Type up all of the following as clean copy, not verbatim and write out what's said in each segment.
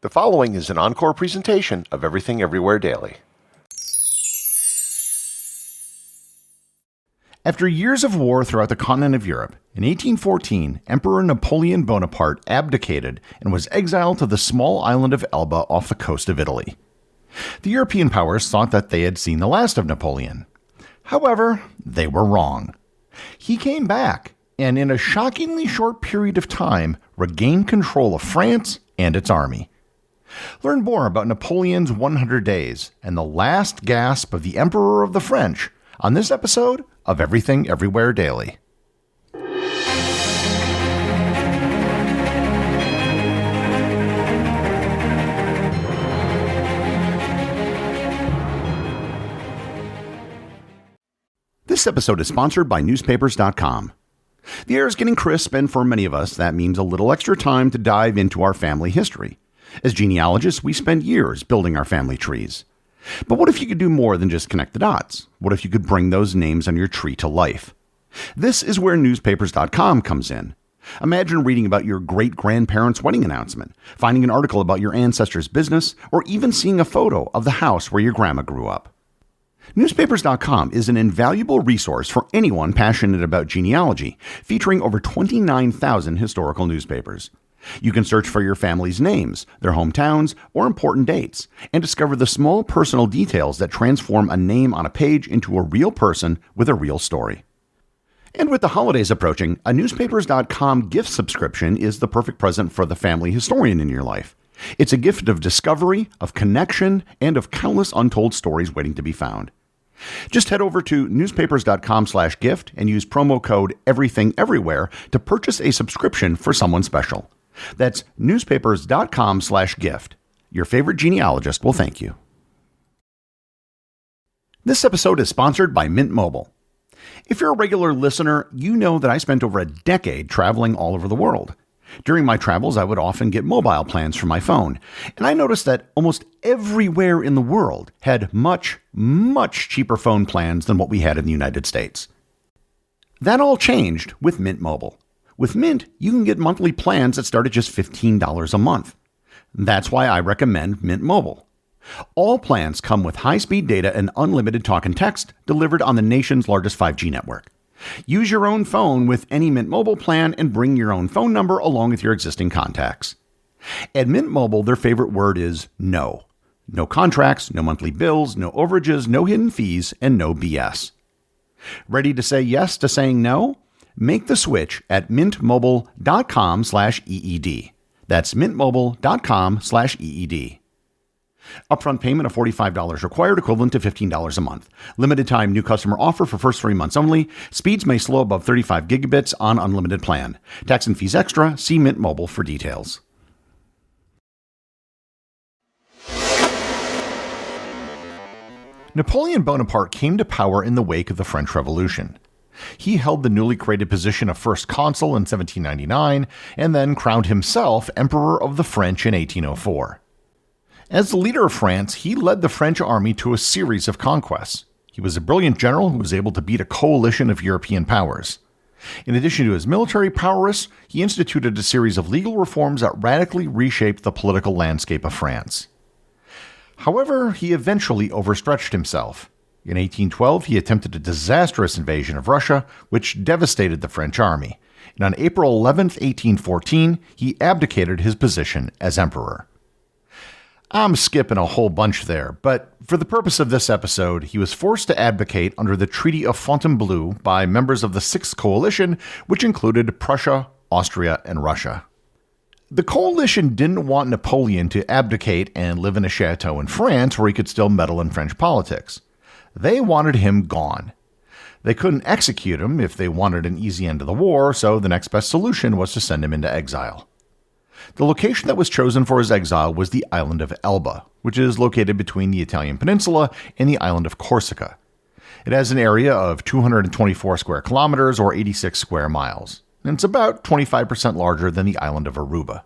The following is an encore presentation of Everything Everywhere Daily. After years of war throughout the continent of Europe, in 1814, Emperor Napoleon Bonaparte abdicated and was exiled to the small island of Elba off the coast of Italy. The European powers thought that they had seen the last of Napoleon. However, they were wrong. He came back, and in a shockingly short period of time, regained control of France and its army. Learn more about Napoleon's 100 Days and the last gasp of the Emperor of the French on this episode of Everything Everywhere Daily. This episode is sponsored by newspapers.com. The air is getting crisp, and for many of us, that means a little extra time to dive into our family history. As genealogists, we spend years building our family trees. But what if you could do more than just connect the dots? What if you could bring those names on your tree to life? This is where newspapers.com comes in. Imagine reading about your great-grandparents' wedding announcement, finding an article about your ancestors' business, or even seeing a photo of the house where your grandma grew up. Newspapers.com is an invaluable resource for anyone passionate about genealogy, featuring over 29,000 historical newspapers. You can search for your family's names, their hometowns, or important dates, and discover the small personal details that transform a name on a page into a real person with a real story. And with the holidays approaching, a newspapers.com gift subscription is the perfect present for the family historian in your life. It's a gift of discovery, of connection, and of countless untold stories waiting to be found. Just head over to newspapers.com/gift and use promo code EverythingEverywhere to purchase a subscription for someone special. That's newspapers.com/gift. Your favorite genealogist will thank you. This episode is sponsored by Mint Mobile. If you're a regular listener, you know that I spent over a decade traveling all over the world. During my travels, I would often get mobile plans for my phone, and I noticed that almost everywhere in the world had much, much cheaper phone plans than what we had in the United States. That all changed with Mint Mobile. With Mint, you can get monthly plans that start at just $15 a month. That's why I recommend Mint Mobile. All plans come with high-speed data and unlimited talk and text delivered on the nation's largest 5G network. Use your own phone with any Mint Mobile plan and bring your own phone number along with your existing contacts. At Mint Mobile, their favorite word is no. No contracts, no monthly bills, no overages, no hidden fees, and no BS. Ready to say yes to saying no? Make the switch at mintmobile.com/EED. That's mintmobile.com/EED. Upfront payment of $45 required, equivalent to $15 a month. Limited time new customer offer for first 3 months only. Speeds may slow above 35 gigabits on unlimited plan. Tax and fees extra. See Mint Mobile for details. Napoleon Bonaparte came to power in the wake of the French Revolution. He held the newly created position of First Consul in 1799 and then crowned himself Emperor of the French in 1804. As the leader of France, he led the French army to a series of conquests. He was a brilliant general who was able to beat a coalition of European powers. In addition to his military prowess, he instituted a series of legal reforms that radically reshaped the political landscape of France. However, he eventually overstretched himself. In 1812, he attempted a disastrous invasion of Russia, which devastated the French army. And on April 11, 1814, he abdicated his position as emperor. I'm skipping a whole bunch there, but for the purpose of this episode, he was forced to abdicate under the Treaty of Fontainebleau by members of the Sixth Coalition, which included Prussia, Austria, and Russia. The coalition didn't want Napoleon to abdicate and live in a chateau in France where he could still meddle in French politics. They wanted him gone. They couldn't execute him if they wanted an easy end to the war, so the next best solution was to send him into exile. The location that was chosen for his exile was the island of Elba, which is located between the Italian peninsula and the island of Corsica. It has an area of 224 square kilometers or 86 square miles, and it's about 25% larger than the island of Aruba.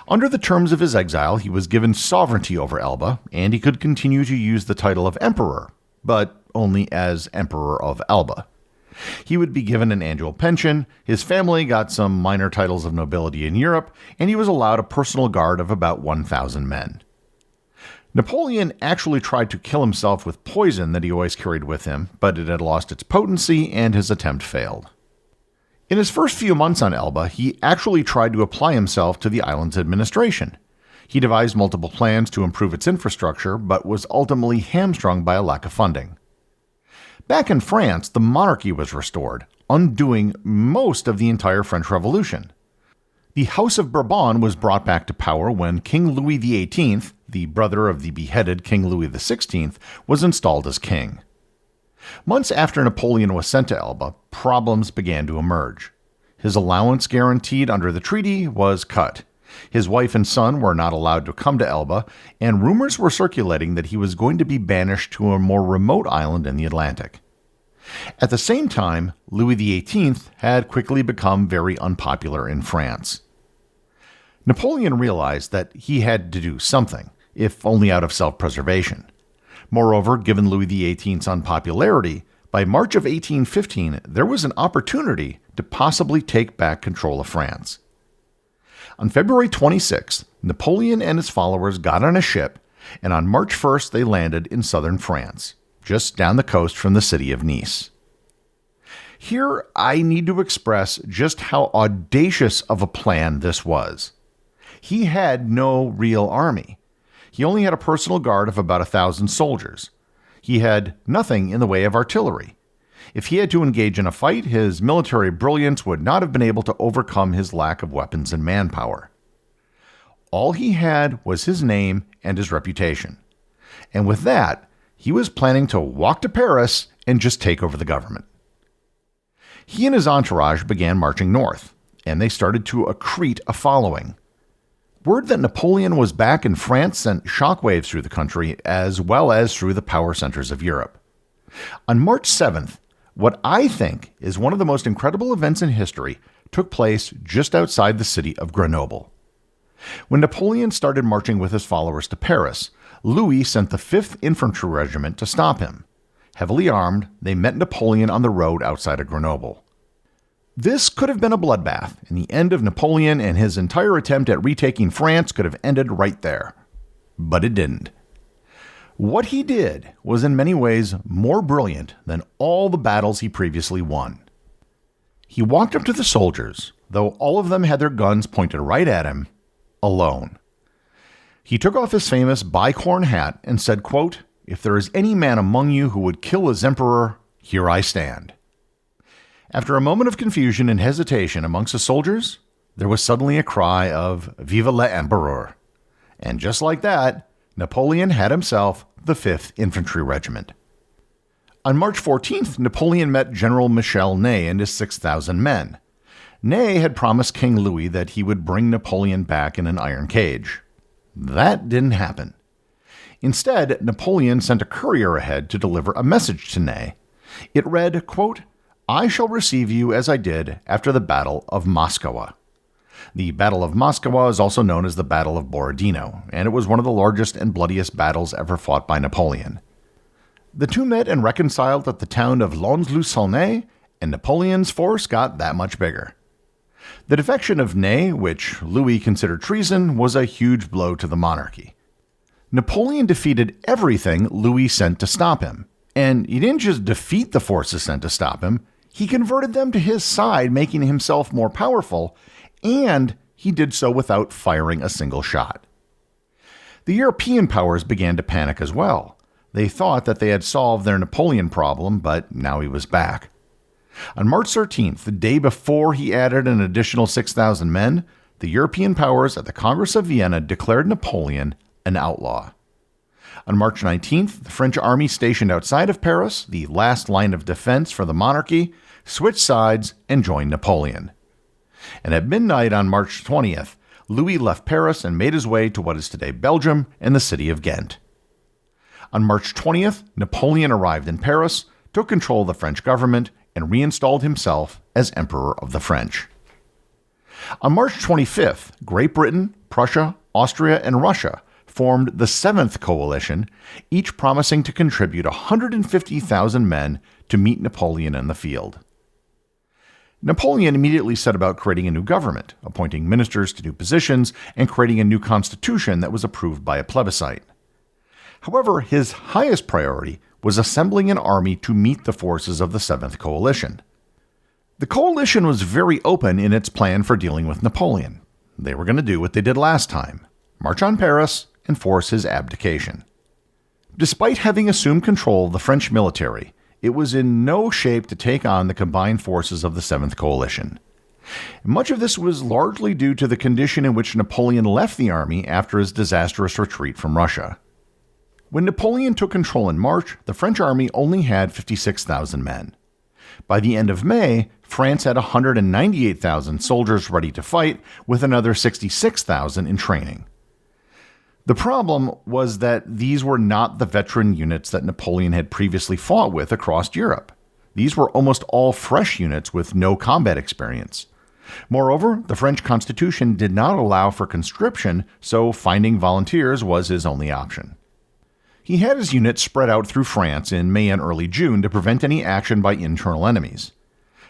Under the terms of his exile, he was given sovereignty over Elba, and he could continue to use the title of emperor, but only as Emperor of Elba. He would be given an annual pension, his family got some minor titles of nobility in Europe, and he was allowed a personal guard of about 1,000 men. Napoleon actually tried to kill himself with poison that he always carried with him, but it had lost its potency and his attempt failed. In his first few months on Elba, he actually tried to apply himself to the island's administration. He devised multiple plans to improve its infrastructure, but was ultimately hamstrung by a lack of funding. Back in France, the monarchy was restored, undoing most of the entire French Revolution. The House of Bourbon was brought back to power when King Louis XVIII, the brother of the beheaded King Louis XVI, was installed as king. Months after Napoleon was sent to Elba, problems began to emerge. His allowance guaranteed under the treaty was cut. His wife and son were not allowed to come to Elba, and rumors were circulating that he was going to be banished to a more remote island in the Atlantic. At the same time, Louis XVIII had quickly become very unpopular in France. Napoleon realized that he had to do something, if only out of self-preservation. Moreover, given Louis XVIII's unpopularity, by March of 1815 there was an opportunity to possibly take back control of France. On February 26th, Napoleon and his followers got on a ship, and on March 1st they landed in southern France, just down the coast from the city of Nice. Here, I need to express just how audacious of a plan this was. He had no real army. He only had a personal guard of about 1,000 soldiers. He had nothing in the way of artillery. If he had to engage in a fight, his military brilliance would not have been able to overcome his lack of weapons and manpower. All he had was his name and his reputation. And with that, he was planning to walk to Paris and just take over the government. He and his entourage began marching north, and they started to accrete a following. Word that Napoleon was back in France sent shockwaves through the country as well as through the power centers of Europe. On March 7th, what I think is one of the most incredible events in history took place just outside the city of Grenoble. When Napoleon started marching with his followers to Paris, Louis sent the 5th Infantry Regiment to stop him. Heavily armed, they met Napoleon on the road outside of Grenoble. This could have been a bloodbath, and the end of Napoleon and his entire attempt at retaking France could have ended right there. But it didn't. What he did was in many ways more brilliant than all the battles he previously won. He walked up to the soldiers, though all of them had their guns pointed right at him, alone. He took off his famous bicorn hat and said, quote, "If there is any man among you who would kill his emperor, here I stand." After a moment of confusion and hesitation amongst the soldiers, there was suddenly a cry of "Vive l'Empereur!" And just like that, Napoleon had himself the 5th Infantry Regiment. On March 14th, Napoleon met General Michel Ney and his 6,000 men. Ney had promised King Louis that he would bring Napoleon back in an iron cage. That didn't happen. Instead, Napoleon sent a courier ahead to deliver a message to Ney. It read, quote, "I shall receive you as I did after the Battle of Moscow." The Battle of Moscow is also known as the Battle of Borodino, and it was one of the largest and bloodiest battles ever fought by Napoleon. The two met and reconciled at the town of Lons-le-Saulnay, and Napoleon's force got that much bigger. The defection of Ney, which Louis considered treason, was a huge blow to the monarchy. Napoleon defeated everything Louis sent to stop him. And he didn't just defeat the forces sent to stop him, he converted them to his side, making himself more powerful, and he did so without firing a single shot. The European powers began to panic as well. They thought that they had solved their Napoleon problem, but now he was back. On March 13th, the day before he added an additional 6,000 men, the European powers at the Congress of Vienna declared Napoleon an outlaw. On March 19th, the French army stationed outside of Paris, the last line of defense for the monarchy, switched sides and joined Napoleon. And at midnight on March 20th, Louis left Paris and made his way to what is today Belgium and the city of Ghent. On March 20th, Napoleon arrived in Paris, took control of the French government, and reinstalled himself as Emperor of the French. On March 25th, Great Britain, Prussia, Austria, and Russia formed the 7th Coalition, each promising to contribute 150,000 men to meet Napoleon in the field. Napoleon immediately set about creating a new government, appointing ministers to new positions, and creating a new constitution that was approved by a plebiscite. However, his highest priority was assembling an army to meet the forces of the Seventh Coalition. The coalition was very open in its plan for dealing with Napoleon. They were going to do what they did last time, march on Paris and force his abdication. Despite having assumed control of the French military, it was in no shape to take on the combined forces of the Seventh Coalition. Much of this was largely due to the condition in which Napoleon left the army after his disastrous retreat from Russia. When Napoleon took control in March, the French army only had 56,000 men. By the end of May, France had 198,000 soldiers ready to fight, with another 66,000 in training. The problem was that these were not the veteran units that Napoleon had previously fought with across Europe. These were almost all fresh units with no combat experience. Moreover, the French constitution did not allow for conscription, so finding volunteers was his only option. He had his units spread out through France in May and early June to prevent any action by internal enemies.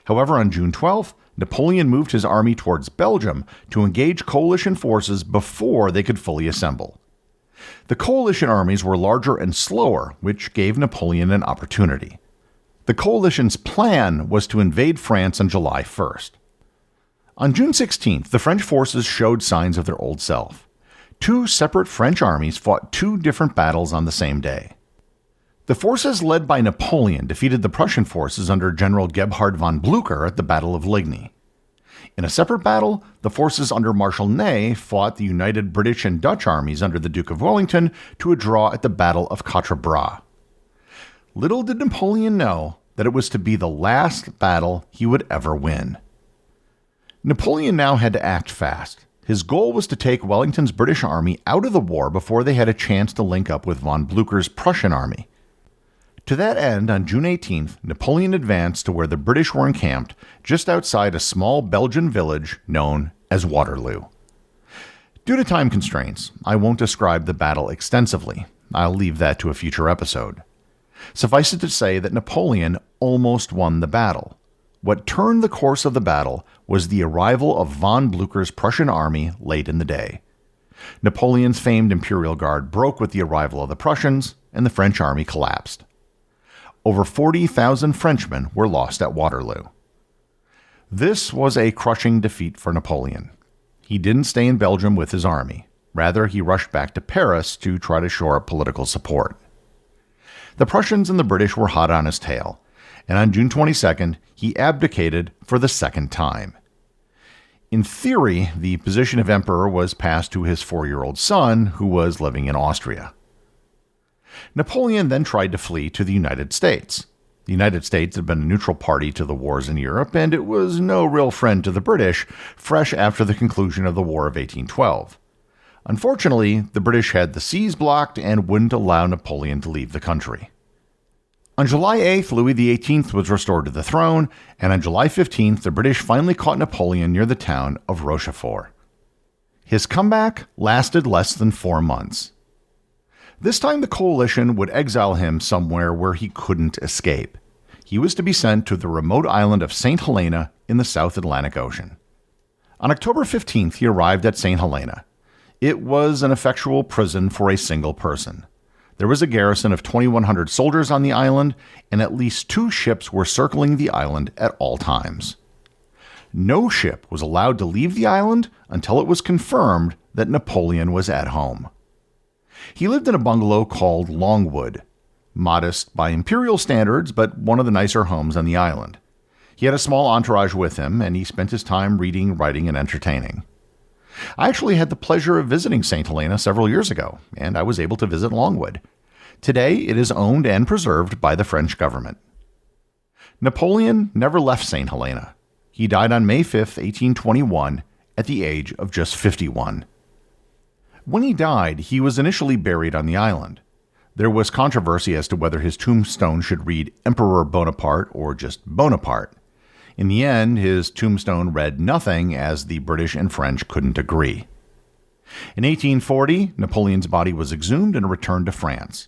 However, on June 12th, Napoleon moved his army towards Belgium to engage coalition forces before they could fully assemble. The coalition armies were larger and slower, which gave Napoleon an opportunity. The coalition's plan was to invade France on July 1st. On June 16th, the French forces showed signs of their old self. Two separate French armies fought two different battles on the same day. The forces led by Napoleon defeated the Prussian forces under General Gebhard von Blücher at the Battle of Ligny. In a separate battle, the forces under Marshal Ney fought the united British and Dutch armies under the Duke of Wellington to a draw at the Battle of Quatre Bras. Little did Napoleon know that it was to be the last battle he would ever win. Napoleon now had to act fast. His goal was to take Wellington's British army out of the war before they had a chance to link up with von Blücher's Prussian army. To that end, on June 18th, Napoleon advanced to where the British were encamped, just outside a small Belgian village known as Waterloo. Due to time constraints, I won't describe the battle extensively. I'll leave that to a future episode. Suffice it to say that Napoleon almost won the battle. What turned the course of the battle was the arrival of von Blücher's Prussian army late in the day. Napoleon's famed Imperial Guard broke with the arrival of the Prussians, and the French army collapsed. Over 40,000 Frenchmen were lost at Waterloo. This was a crushing defeat for Napoleon. He didn't stay in Belgium with his army. Rather, he rushed back to Paris to try to shore up political support. The Prussians and the British were hot on his tail, and on June 22nd, he abdicated for the second time. In theory, the position of emperor was passed to his 4-year-old son, who was living in Austria. Napoleon then tried to flee to the United States. The United States had been a neutral party to the wars in Europe, and it was no real friend to the British, fresh after the conclusion of the War of 1812. Unfortunately, the British had the seas blocked and wouldn't allow Napoleon to leave the country. On July 8th, Louis XVIII was restored to the throne, and on July 15th, the British finally caught Napoleon near the town of Rochefort. His comeback lasted less than 4 months. This time the coalition would exile him somewhere where he couldn't escape. He was to be sent to the remote island of St. Helena in the South Atlantic Ocean. On October 15th, he arrived at St. Helena. It was an effectual prison for a single person. There was a garrison of 2,100 soldiers on the island, and at least 2 ships were circling the island at all times. No ship was allowed to leave the island until it was confirmed that Napoleon was at home. He lived in a bungalow called Longwood, modest by imperial standards, but one of the nicer homes on the island. He had a small entourage with him, and he spent his time reading, writing, and entertaining. I actually had the pleasure of visiting St. Helena several years ago, and I was able to visit Longwood. Today, it is owned and preserved by the French government. Napoleon never left St. Helena. He died on May 5, 1821, at the age of just 51. When he died, he was initially buried on the island. There was controversy as to whether his tombstone should read Emperor Bonaparte or just Bonaparte. In the end, his tombstone read nothing, as the British and French couldn't agree. In 1840, Napoleon's body was exhumed and returned to France.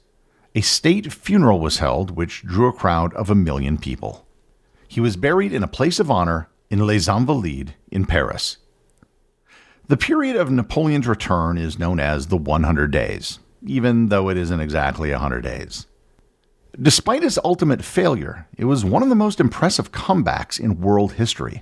A state funeral was held, which drew a crowd of 1 million people. He was buried in a place of honor in Les Invalides in Paris. The period of Napoleon's return is known as the 100 Days, even though it isn't exactly 100 days. Despite his ultimate failure, it was one of the most impressive comebacks in world history.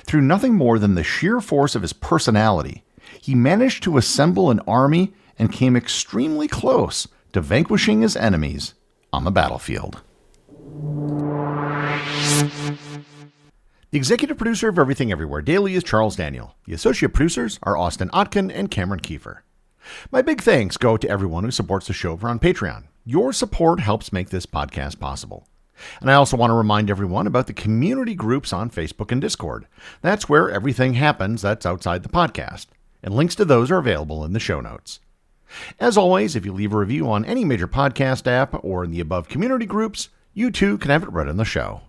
Through nothing more than the sheer force of his personality, he managed to assemble an army and came extremely close to vanquishing his enemies on the battlefield. The executive producer of Everything Everywhere Daily is Charles Daniel. The associate producers are Austin Oetken and Cameron Kieffer. My big thanks go to everyone who supports the show over on Patreon. Your support helps make this podcast possible. And I also want to remind everyone about the community groups on Facebook and Discord. That's where everything happens that's outside the podcast, and links to those are available in the show notes. As always, if you leave a review on any major podcast app or in the above community groups, you too can have it read on the show.